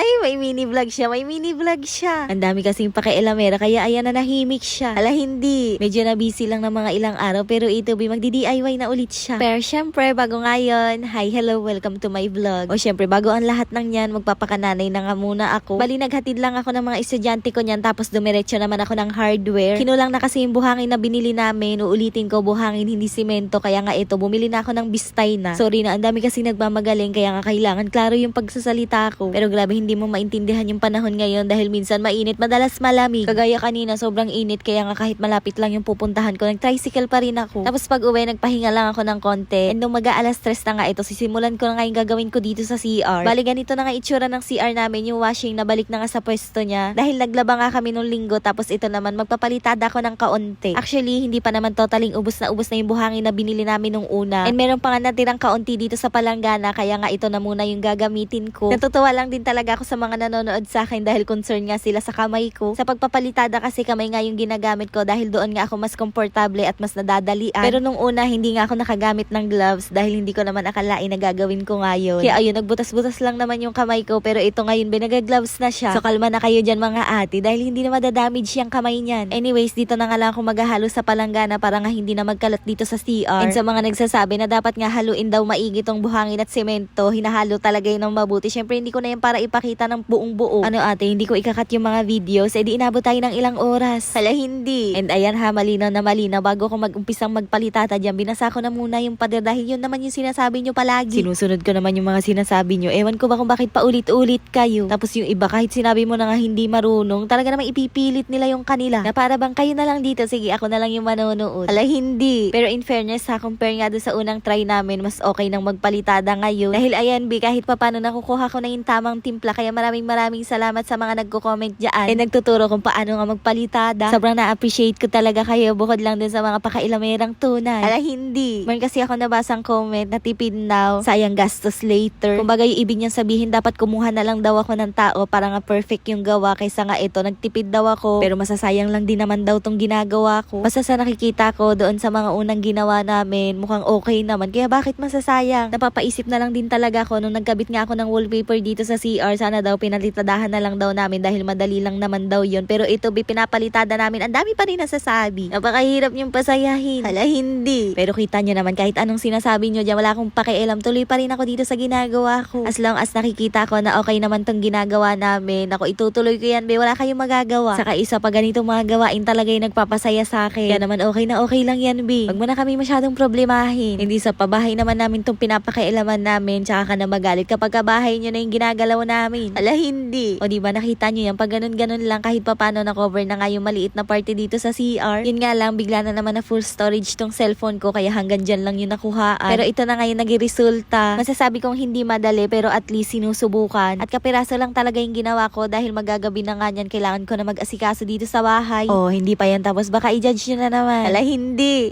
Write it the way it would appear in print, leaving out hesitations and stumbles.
Ay, may mini vlog siya, may mini vlog siya. Ang dami kasing pakialamera kaya ayan na nahimik siya. Ala hindi, medyo na busy lang ng mga ilang araw pero ito magdi-DIY na ulit siya. Pero syempre bago ngayon, hi, hello, welcome to my vlog. O syempre bago ang lahat ng yan, magpapakananay na nga muna ako. Bali naghatid lang ako ng mga estudyante ko niyan tapos dumiretso naman ako ng hardware. Kinulang na kasi yung buhangin na binili namin, uulitin ko buhangin hindi simento kaya nga ito bumili na ako ng bistay na. Sorry na, ang dami kasi nagmamagaling kaya nga kailangan klaro yung pagsasalita ko. Pero grabe hindi mo maintindihan yung panahon ngayon dahil minsan mainit, madalas malamig. Kagaya kanina sobrang init kaya nga kahit malapit lang yung pupuntahan ko, nag-tricycle pa rin ako. Tapos pag uwi, nagpahinga lang ako ng konti. And nung mag-aalas 3 na nga ito, sisimulan ko na nga yung gagawin ko dito sa CR. Bali ganito na nga itsura ng CR namin, yung washing na balik na nga sa pwesto niya. Dahil naglaba nga kami nung linggo tapos ito naman magpapalitada ako ng kaunti. Actually, hindi pa naman totaling ubos na yung buhangin na binili namin nung una. And meron pa nga natirang kaunti dito sa palanggana kaya nga ito na muna yung gagamitin ko. Natutuwa lang din talaga ako sa mga nanonood sa akin dahil concern nga sila sa kamay ko. Sa pagpapalitada kasi kamay nga yung ginagamit ko dahil doon nga ako mas komportable at mas nadadalian. Pero nung una hindi nga ako nakagamit ng gloves dahil hindi ko naman akalain na gagawin ko ngayon. Kaya ayun, nagbutas-butas lang naman yung kamay ko pero ito ngayon binagagloves na siya. So kalma na kayo dyan mga ate dahil hindi na madadamage yung kamay niyan. Anyways, dito na nga lang ako maghahalo sa palanggana para nga hindi na magkalat dito sa CR. And sa mga nagsasabi na dapat nga haluin daw maigi tong buhangin at semento, hinahalo talaga yun ng mabuti. Syempre hindi ko na yan para ipakita ng buong buo. Ano ate, hindi ko ikakat yung mga videos, edi inabot tayo ng ilang oras. Hala hindi. And ayan ha, malinaw na malinaw. Bago ko mag-umpisang magpalitata dyan, binasa ko na muna yung pader dahil yun naman yung sinasabi nyo palagi. Sinusunod ko naman yung mga sinasabi nyo. Ewan ko ba kung bakit paulit-ulit kayo. Tapos yung iba kahit sinabi mo na nga hindi marunong, talaga namang ipipilit nila yung kanila. Na para bang kayo na lang dito, sige ako na lang yung manonood. Hala hindi. Pero in fairness ha, compare nga doon sa unang try namin, mas okay nang magpalitada ngayon. Dahil ayan B, kahit papano nakukuha ko na yung tamang timpla. Kaya maraming salamat sa mga nagko-comment dyan. And nagtuturo kung paano nga magpalitada. Sobrang na-appreciate ko talaga kayo bukod lang din sa mga pakailamerang tunay. Ala hindi. Meron kasi ako nabasang comment na tipid now, sayang gastos later. Kumbaga yung ibig niyang sabihin dapat kumuha na lang daw ako ng tao para nga perfect yung gawa kaysa nga ito nagtipid daw ako. Pero masasayang lang din naman daw tong ginagawa ko. Basta sa nakikita ko doon sa mga unang ginawa namin, mukhang okay naman. Kaya bakit masasayang? Napapaisip na lang din talaga ako nung nagkabit nga ako ng wallpaper dito sa CR. Sana daw pinalitadahan na lang daw namin dahil madali lang naman daw yun. Pero ito pinapalitada namin. Ang dami pa rin nasasabi. Napakahirap yung pasayahin. Hala hindi. Pero kita nyo naman kahit anong sinasabi nyo dyan, wala akong pakialam. Tuloy pa rin ako dito sa ginagawa ko. As long as nakikita ko na okay naman tong ginagawa namin, ako itutuloy ko yan, be. Wala kayong magagawa. Saka isa pa ganitong mga gawain talaga yung nagpapasaya sa akin. Kaya naman okay na okay lang yan, be. Wag mo na kami masyadong problemahin. Hindi sa pabahay naman namin tong pinapakailaman namin, tsaka ka na magalit kapag kabahay nyo na yung ginagalaw namin. Ala hindi. O diba nakita nyo yan, pag ganun lang kahit papano na cover na nga yung maliit na party dito sa CR. Yun nga lang, bigla na naman na full storage tong cellphone ko kaya hanggang dyan lang yung nakuhaan. Pero ito na nga yung naging-resulta. Masasabi kong hindi madali pero at least sinusubukan. At kapiraso lang talaga yung ginawa ko dahil magagabi na nga yan, kailangan ko na mag-asikaso dito sa bahay. Oh, hindi pa yan tapos baka i-judge nyo na naman. Ala hindi.